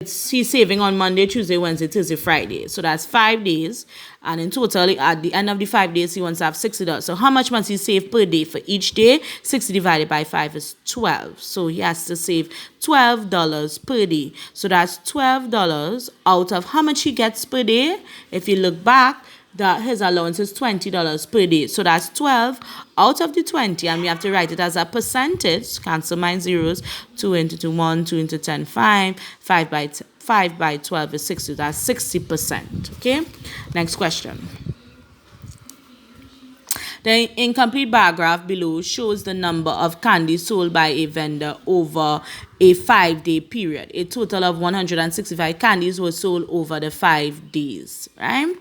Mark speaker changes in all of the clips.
Speaker 1: he's saving on Monday, Tuesday, Wednesday, Thursday, Friday. So that's 5 days. And in total, at the end of the 5 days, he wants to have $60. So how much must he save per day for each day? 60 divided by 5 is 12. So he has to save $12 per day. So that's $12 out of how much he gets per day. If you look back, that his allowance is $20 per day. So that's 12 out of the 20, and we have to write it as a percentage. Cancel my zeros. 2 into 2, 1, 2 into 10, 5. 5 by 12 is 60. That's 60%. Okay? Next question. The incomplete bar graph below shows the number of candies sold by a vendor over a 5-day period. A total of 165 candies were sold over the 5 days. Right?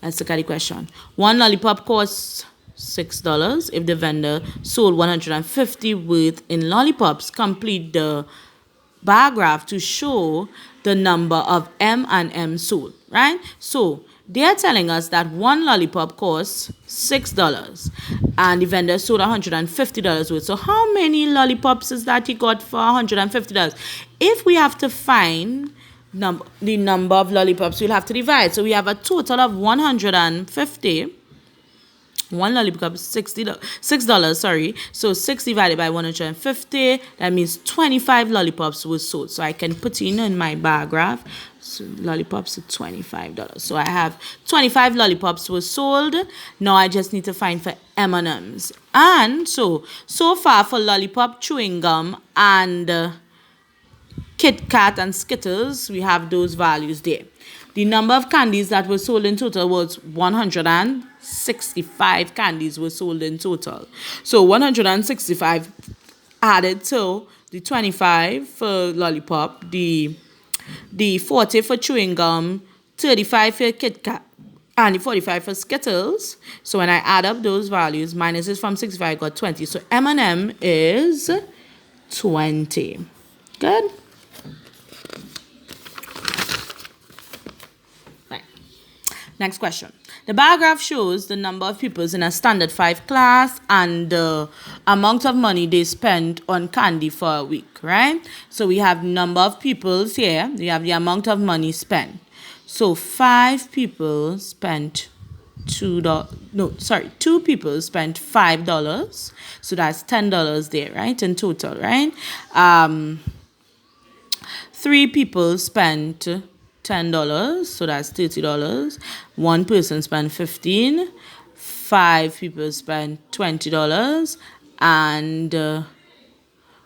Speaker 1: Let's look at the question. One lollipop costs $6. If the vendor sold 150 worth in lollipops, complete the bar graph to show the number of M&M sold, right? So they are telling us that one lollipop costs $6 and the vendor sold $150 worth. So how many lollipops is that he got for $150? If we have to find the number of lollipops, we'll have to divide. So we have a total of 150. One lollipop is $6, sorry. So 6 divided by 150, that means 25 lollipops were sold. So I can put in my bar graph. So lollipops are $25. So I have 25 lollipops were sold. Now I just need to find for M&Ms. And so far for lollipop, chewing gum, and Kit Kat and Skittles, we have those values there. The number of candies that were sold in total was 165 candies were sold in total. So 165 added to the 25 for lollipop, the 40 for chewing gum, 35 for Kit Kat, and the 45 for Skittles. So when I add up those values, minus is from 65, I got 20. So M&M is 20. Good? Next question. The bar graph shows the number of pupils in a standard 5 class and the amount of money they spend on candy for a week, right? So we have number of pupils here. We have the amount of money spent. So 5 people spent two people spent $5. So that's $10 there, right? In total, right? 3 people spent $10, so that's $30. 1 person spent $15. 5 people spent $20, and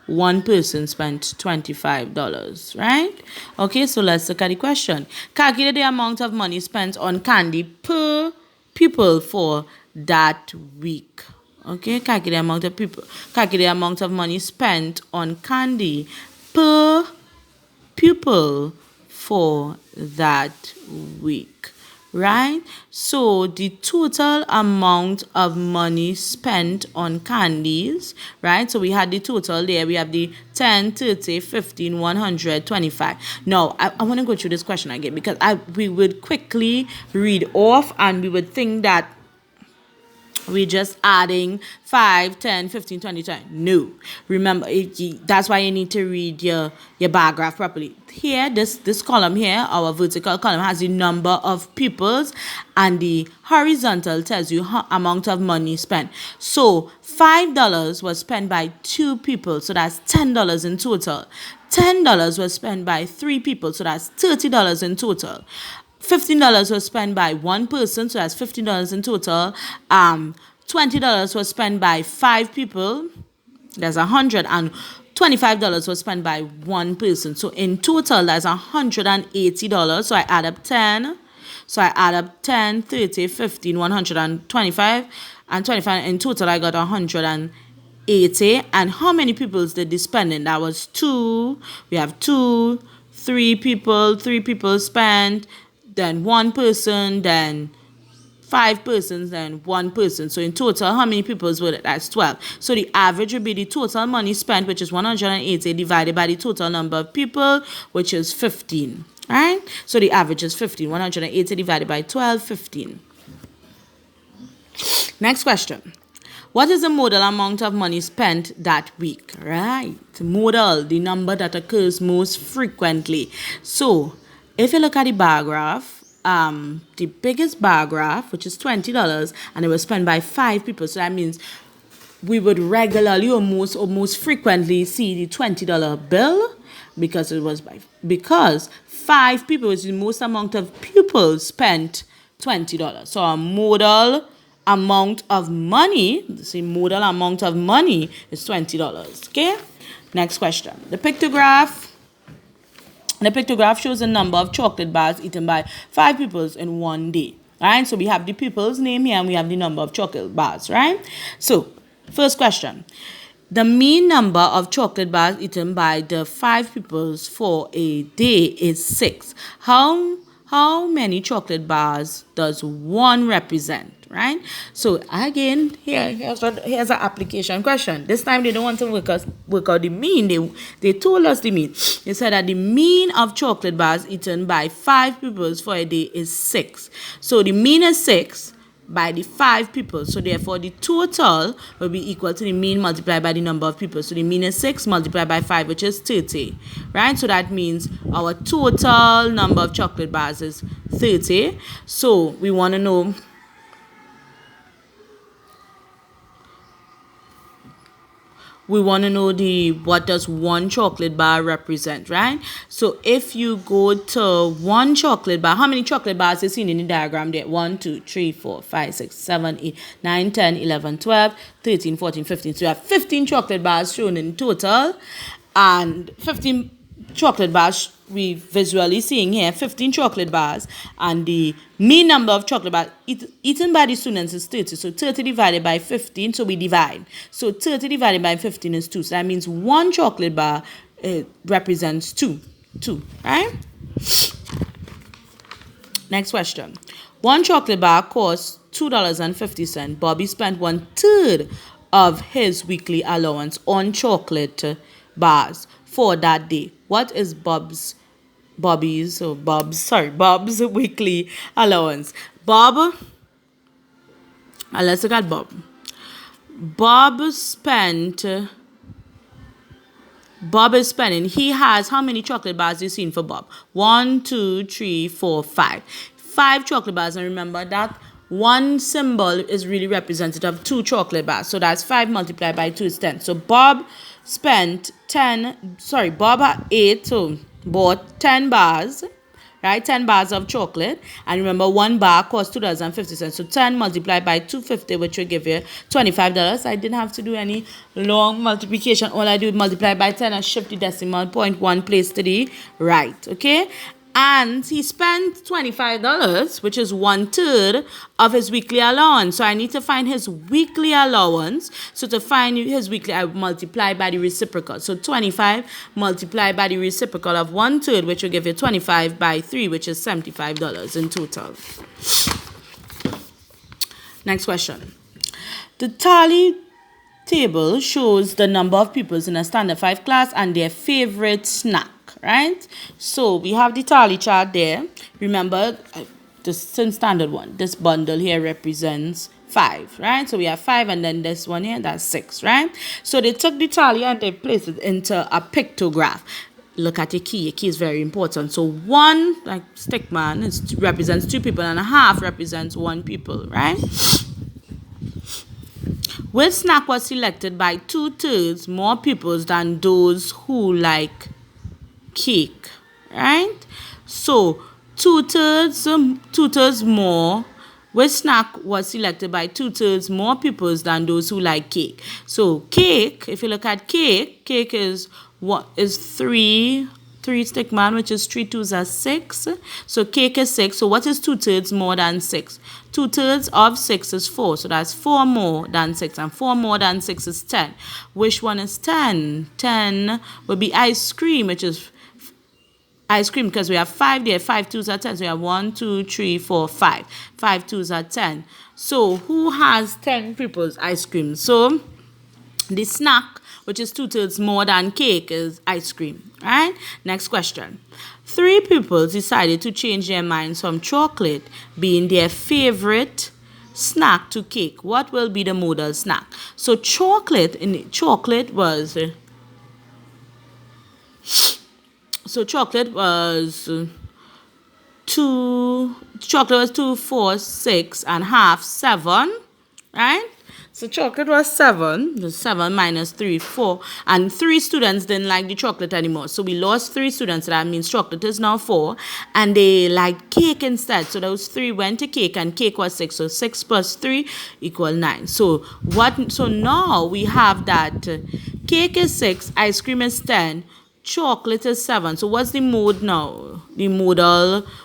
Speaker 1: 1 person spent $25, right? Okay, so let's look at the question. Calculate the amount of money spent on candy per pupil for that week. Okay, calculate the amount of money spent on candy per pupil for that week, right? So the total amount of money spent on candies, right? So we had the total there. We have the 10, 30, 15, 100, 25. Now, I want to go through this question again because we would quickly read off and we would think that we're just adding 5, 10, 15, 20, 20. No. Remember, that's why you need to read your bar graph properly. Here, this column here, our vertical column, has the number of pupils, and the horizontal tells you how amount of money spent. So $5 was spent by 2 people, so that's $10 in total. $10 was spent by 3 people, so that's $30 in total. $15 was spent by 1 person, so that's $15 in total. $20 was spent by 5 people, that's $100, and $25 was spent by 1 person. So in total, that's $180. So I add up 10. So I add up 10, 30, 15, 125, and 25. In total, I got 180. And how many people did they spend in? That was 2. We have 2, 3 people. 3 people spent. Then 1 person, then 5 persons, then 1 person. So in total, how many people were it? That's 12. So the average would be the total money spent, which is 180, divided by the total number of people, which is 15. Right? So the average is 15. 180 divided by 12, 15. Next question. What is the modal amount of money spent that week? Right. Modal, the number that occurs most frequently. So, if you look at the bar graph, the biggest bar graph, which is $20, and it was spent by 5 people. So that means we would regularly or most frequently see the $20 bill because 5 people is the most amount of pupils spent $20. So a modal amount of money, the modal amount of money is $20. Okay? Next question. The pictograph shows the number of chocolate bars eaten by 5 pupils in one day. Alright, so we have the pupil's name here and we have the number of chocolate bars, right? So, first question. The mean number of chocolate bars eaten by the 5 pupils for a day is 6. How many chocolate bars does 1 represent, right? So again, here's an application question. This time they don't want to work out the mean. They told us the mean. They said that the mean of chocolate bars eaten by 5 pupils for a day is 6. So the mean is 6 by the 5 people. So therefore the total will be equal to the mean multiplied by the number of people. So the mean is 6 multiplied by 5, which is 30. Right? So that means our total number of chocolate bars is 30. So we want to know what does 1 chocolate bar represent, right? So if you go to 1 chocolate bar, how many chocolate bars is seen in the diagram there? 1, 2, 3, 4, 5, 6, 7, 8, 9, 10, 11, 12, 13, 14, 15. So you have 15 chocolate bars shown in total, and 15 chocolate bars we visually seeing here, 15 chocolate bars, and the mean number of chocolate bars eaten by the students is 30. So 30 divided by 15, so we divide. So 30 divided by 15 is 2. So that means 1 chocolate bar represents 2, right? Next question. 1 chocolate bar costs $2.50. Bobby spent 1/3 of his weekly allowance on chocolate bars for that day. What is Bob's weekly allowance? Let's look at Bob. Bob is spending, he has, how many chocolate bars you seen for Bob? 1, 2, 3, 4, 5. 5 chocolate bars, and remember that one symbol is really representative of 2 chocolate bars. So that's 5 multiplied by 2 is 10. So Bob bought 10 bars, right? 10 bars of chocolate. And remember, 1 bar costs $2.50. So 10 multiplied by 250, which will give you $25. I didn't have to do any long multiplication. All I do is multiply by 10 and shift the decimal point 1 place to the right, okay? And he spent $25, which is 1/3 of his weekly allowance. So I need to find his weekly allowance. So to find his weekly, I multiply by the reciprocal. So 25 multiplied by the reciprocal of 1/3, which will give you 25 by 3, which is $75 in total. Next question. The tally table shows the number of pupils in a standard 5 class and their favorite snack. Right? So we have the tally chart there. Remember, this is standard one. This bundle here represents 5, right? So we have 5, and then this one here, that's 6, right? So they took the tally and they placed it into a pictograph. Look at your key. Your key is very important. So 1, like stickman, represents 2 people, and a half represents 1 people, right? Which snack was selected by 2/3 more pupils than those who like cake, right? So 2/3 more. Which snack was selected by 2/3 more pupils than those who like cake? So cake, if you look at cake is 3 stickman, which is 3 2s are 6. So cake is 6. So what is 2/3 more than 6? 2/3 of 6 is 4. So that's 4 more than 6. And 4 more than 6 is 10. Which one is 10? 10 would be ice cream, which is ice cream, because we have 5 there. 5 2s are 10. So we have 1, 2, 3, 4, 5. 5 2s are 10. So who has 10 people's ice cream? So the snack, which is 2/3 more than cake, is ice cream. Right? Next question. 3 people decided to change their minds from chocolate being their favorite snack to cake, what will be the modal snack? So chocolate was two, 4, 6 and half, 7, right? So chocolate was 7. The 7 minus 3, 4. And 3 students didn't like the chocolate anymore. So we lost 3 students. So that means chocolate is now 4. And they liked cake instead. So those 3 went to cake and cake was 6. So 6 plus 3 equal 9. So now we have that cake is 6, ice cream is 10, chocolate is 7. So what's the mode now?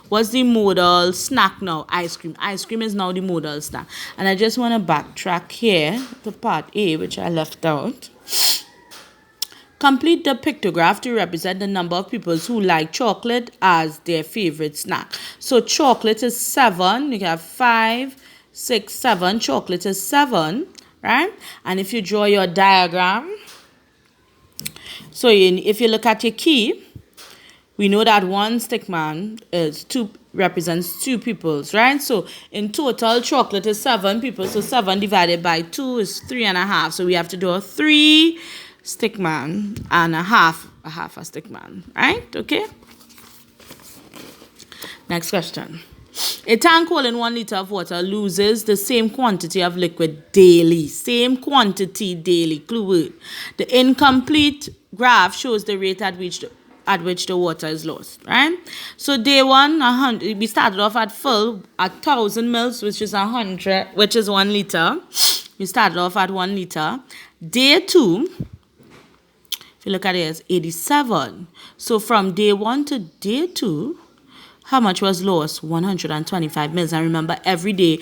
Speaker 1: What's the modal snack now? Ice cream. Ice cream is now the modal snack. And I just want to backtrack here to part A, which I left out. Complete the pictograph to represent the number of people who like chocolate as their favorite snack. So chocolate is 7. You have 5, 6, 7. Chocolate is 7, right? And if you draw your diagram, so if you look at your key, we know that one stickman represents 2 peoples, right? So in total, chocolate is 7 people. So 7 divided by 2 is 3.5. So we have to do a 3 stickman and a half a stickman, right? Okay. Next question. A tank holding 1 liter of water loses the same quantity of liquid daily. Same quantity daily. Clue word. The incomplete graph shows the rate at which the water is lost, right? So day 1, we started off at full at 1,000 mils, which is 1 liter. We started off at 1 liter. Day 2, if you look at it, it's 87. So from day 1 to day 2, how much was lost? 125 mils. And remember, every day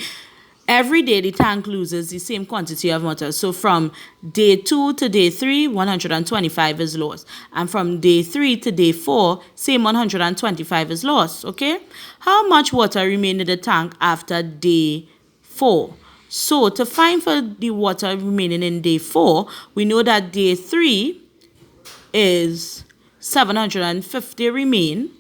Speaker 1: the tank loses the same quantity of water. So from day 2 to day 3, 125 is lost. And from day 3 to day 4, same 125 is lost, okay? How much water remained in the tank after day 4? So to find for the water remaining in day 4, we know that day 3 is 750 remain.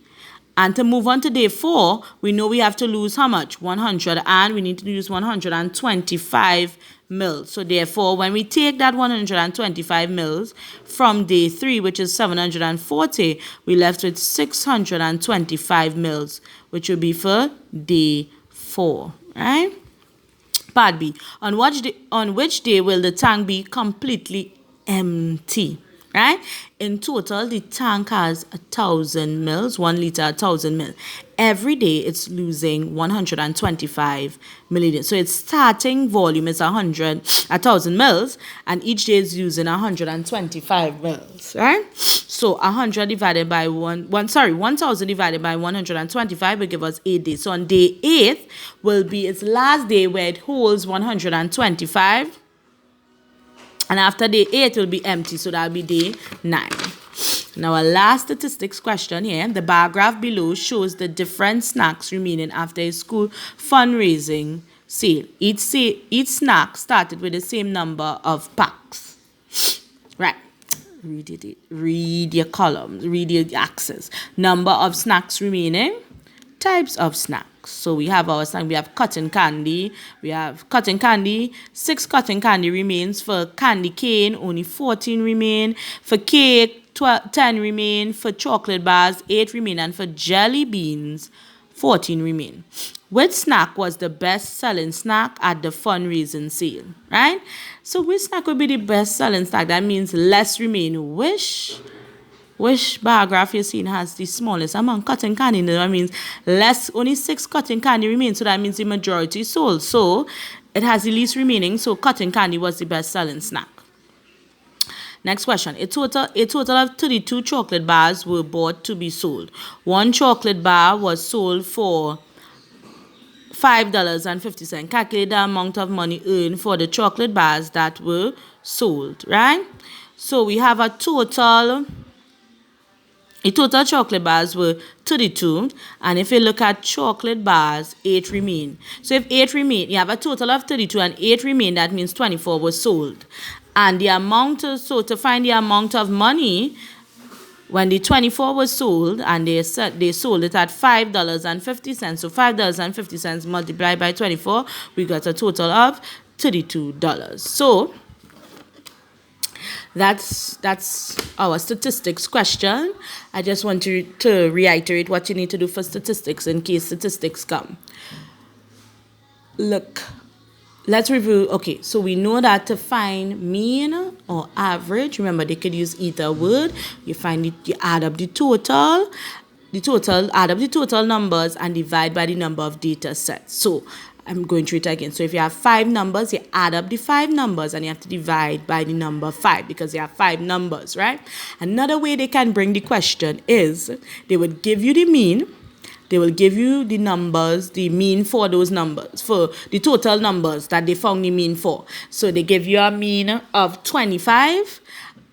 Speaker 1: And to move on to day 4, we know we have to lose how much? 100, and we need to use 125 mils. So therefore, when we take that 125 mils from day 3, which is 740, we left with 625 mils, which will be for day 4, right? Part B. On which day will the tank be completely empty? Right? In total, the tank has 1,000 mils, 1 liter, 1,000 mils. Every day, it's losing 125 milliliters. So its starting volume is 1,000 mils, and each day is using 125 mils, right? So 1,000 divided by 125 will give us 8 days. So on day 8 will be its last day where it holds 125. And after day 8, it will be empty. So that will be day 9. Now, our last statistics question here. The bar graph below shows the different snacks remaining after a school fundraising sale. Each snack started with the same number of packs. Right. Read your columns. Read your axis. Number of snacks remaining. Types of snacks. So we have our snack. We have cotton candy. 6 cotton candy remains. For candy cane, only 14 remain. For cake, 10 remain. For chocolate bars, 8 remain. And for jelly beans, 14 remain. Which snack was the best-selling snack at the fundraising sale? Right? So which snack would be the best-selling snack? That means less remain. Which bar graph you're seeing has the smallest amount? Cotton candy. That means only 6 cotton candy remain. So that means the majority sold. So it has the least remaining. So cotton candy was the best selling snack. Next question. A total of 32 chocolate bars were bought to be sold. 1 chocolate bar was sold for $5.50. Calculate the amount of money earned for the chocolate bars that were sold. Right? So we have a total chocolate bars were 32, and if you look at chocolate bars, 8 remain. So if 8 remain, you have a total of 32 and 8 remain, that means 24 was sold. And the amount, to find the amount of money when the 24 was sold and they sold it at $5.50. So $5.50 multiplied by 24, we got a total of $32. So that's our statistics question. I just want you to reiterate what you need to do for statistics in case statistics come. Look, let's review. Okay, so we know that to find mean or average, remember they could use either word. You find it, you add up the total, add up the total numbers and divide by the number of data sets. So I'm going through it again. So if you have 5 numbers, you add up the 5 numbers and you have to divide by the number 5 because you have 5 numbers, right? Another way they can bring the question is they would give you the mean. They will give you the numbers, the mean for those numbers, for the total numbers that they found the mean for. So they give you a mean of 25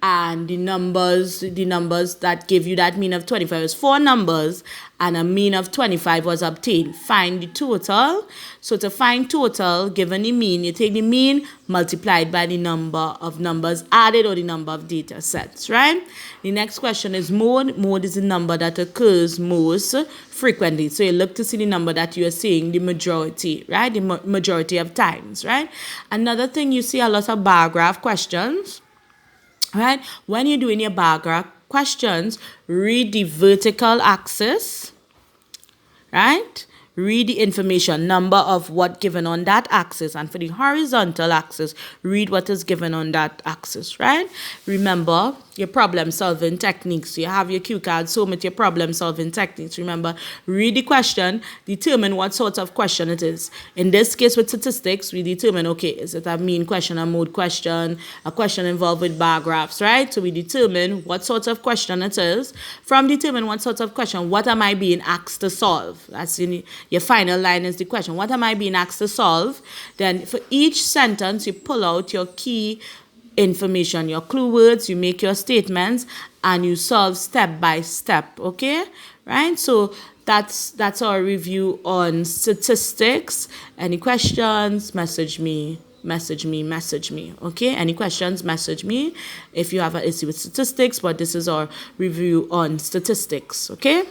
Speaker 1: and the numbers that give you that mean of 25 is 4 numbers and a mean of 25 was obtained. Find the total. So to find total, given the mean, you take the mean multiplied by the number of numbers added or the number of data sets, right? The next question is mode. Mode is the number that occurs most frequently. So you look to see the number that you are seeing the majority, right? The majority of times, right? Another thing, you see a lot of bar graph questions, right? When you're doing your bar graph questions, read the vertical axis, right? Read the information, number of what given on that axis. And for the horizontal axis, read what is given on that axis, right? Remember your problem solving techniques. You have your cue card, so with your problem solving techniques. Remember, read the question, determine what sort of question it is. In this case with statistics, we determine, okay, is it a mean question, a mode question, a question involved with bar graphs, right? So we determine what sort of question it is. From determine what sort of question, what am I being asked to solve? That's in your final line is the question. What am I being asked to solve? Then for each sentence, you pull out your key information, your clue words, you make your statements, and you solve step by step, okay? Right? So that's our review on statistics. Any questions, message me, okay? Any questions, message me if you have an issue with statistics, but this is our review on statistics, okay?